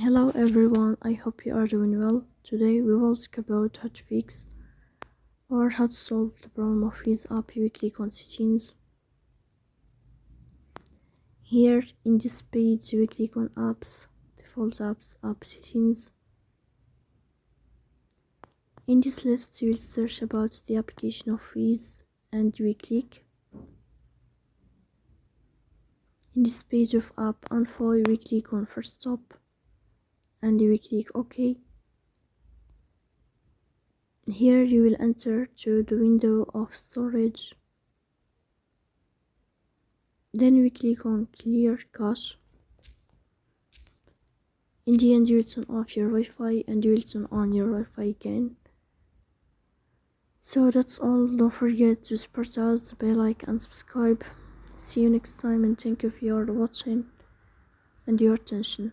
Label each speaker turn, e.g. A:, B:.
A: Hello everyone, I hope you are doing well. Today we will talk about how to fix or how to solve the problem of Wizz app weekly settings. Here in this page we click on apps, default apps, app settings. In this list you will search about the application of Wizz and we click. In this page of app info we click on first stop and we click OK. Here you will enter to the window of storage. Then we click on clear cache. In the end you will turn off your Wi-Fi and you will turn on your Wi-Fi again. So that's all. Don't forget to support us by like and subscribe. See you next time and thank you for your watching and your attention.